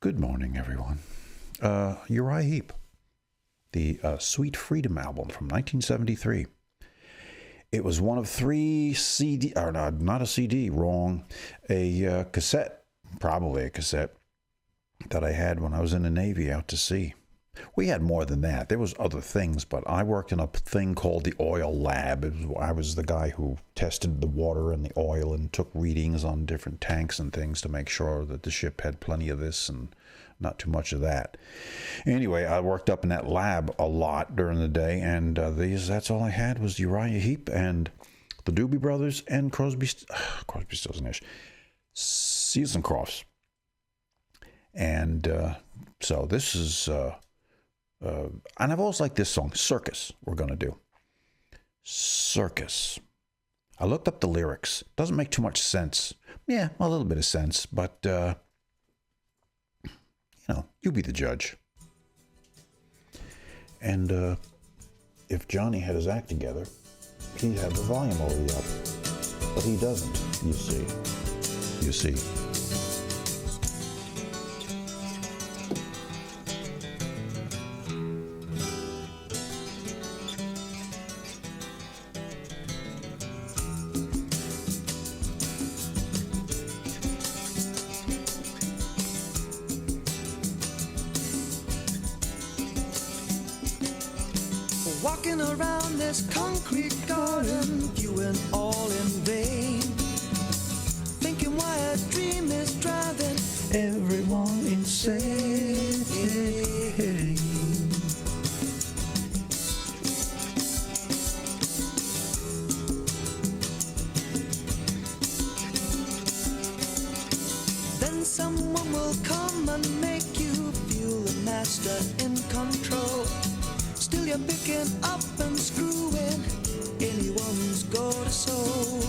Good morning, everyone. Uriah Heep, the Sweet Freedom album from 1973. It was one of three CD, or not a CD, wrong, a cassette, probably a cassette, that I had when I was in the Navy out to sea. We had more than that. There was other things, but I worked in a thing called the oil lab. I was the guy who tested the water and the oil and took readings on different tanks and things to make sure that the ship had plenty of this and not too much of that. Anyway, I worked up in that lab a lot during the day, and that's all I had was Uriah Heep and the Doobie Brothers and Crosby, Stills, Nash, Seals and Crofts. And so this is... and I've always liked this song, Circus, we're going to do. Circus. I looked up the lyrics. Doesn't make too much sense. Yeah, a little bit of sense, but, you be the judge. And if Johnny had his act together, he'd have the volume already up. But he doesn't, you see. You see. Walking around this concrete garden, viewing all in vain, thinking why a dream is driving everyone insane. Then someone will come and make you feel the master in control. Still you're picking up and screwing anyone's go to soul.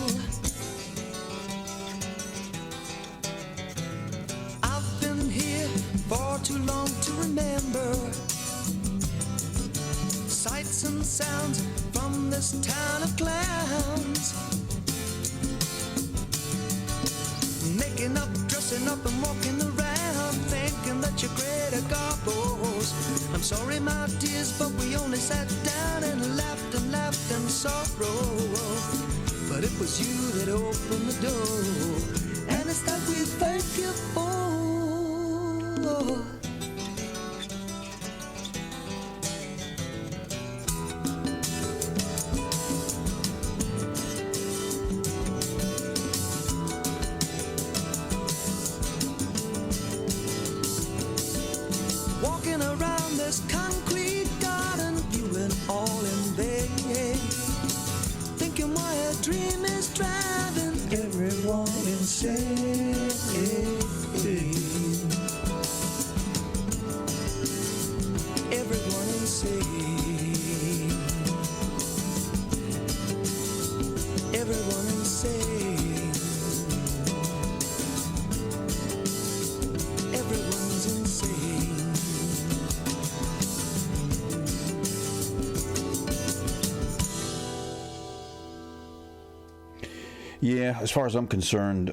I've been here for too long to remember sights and sounds from this town of clowns. Making up, dressing up and walking around, thinking that you're greater gobbles. I'm sorry, my dears, but we only sat down and laughed in sorrow. But it was you that opened the door, and it's that we thank you for. Walking around this concrete garden, viewing all in vain, thinking why a dream is driving everyone insane. Everyone insane. Everyone insane. Everyone's insane. Yeah, as far as I'm concerned,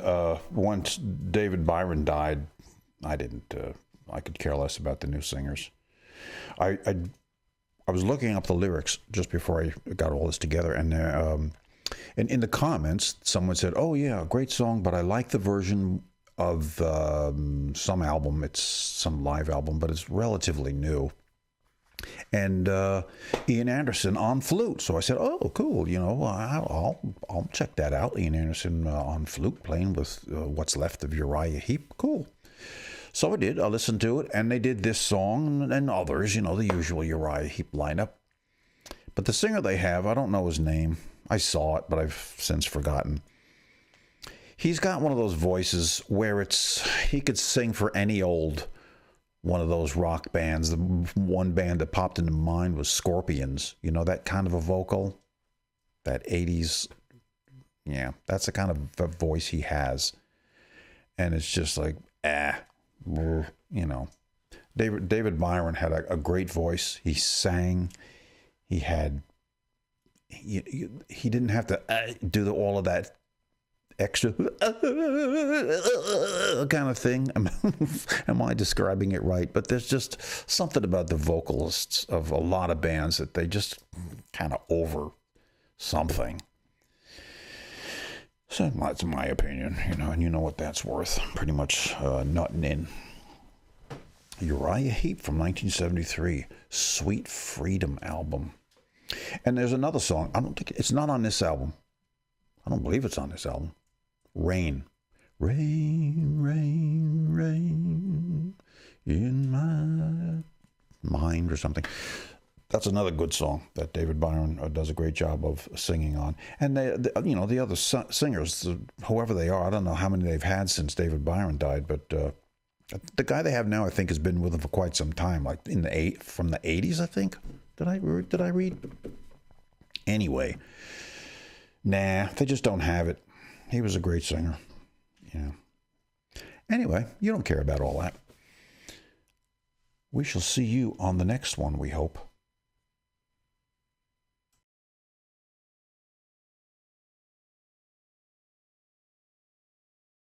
once David Byron died, I could care less about the new singers. I was looking up the lyrics just before I got all this together, and in the comments, someone said, "Oh yeah, great song, but I like the version of some album. It's some live album, but it's relatively new." And Ian Anderson on flute. So I said, "Oh, cool! I'll check that out." Ian Anderson on flute, playing with what's left of Uriah Heep. Cool. So I did. I listened to it, and they did this song and others. The usual Uriah Heep lineup. But the singer they have, I don't know his name. I saw it, but I've since forgotten. He's got one of those voices where he could sing for any old one of those rock bands. The one band that popped into mind was Scorpions. That kind of a vocal, that 80s. Yeah, that's the kind of voice he has. And it's just like, David Byron had a great voice. He sang. He didn't have to do all of that extra kind of thing. Am I describing it right? But there's just something about the vocalists of a lot of bands that they just kind of over something. So that's my opinion, and you know what that's worth. Pretty much nutting in. Uriah Heep from 1973, Sweet Freedom album. And there's another song. I don't think it's not on this album. I don't believe it's on this album. Rain. Rain, rain, rain in my mind or something. That's another good song that David Byron does a great job of singing on. And the other singers, whoever they are, I don't know how many they've had since David Byron died, but the guy they have now, I think, has been with them for quite some time, like from the 80s, I think. Did I read? Anyway, nah, they just don't have it. He was a great singer. Anyway, you don't care about all that. We shall see you on the next one, we hope.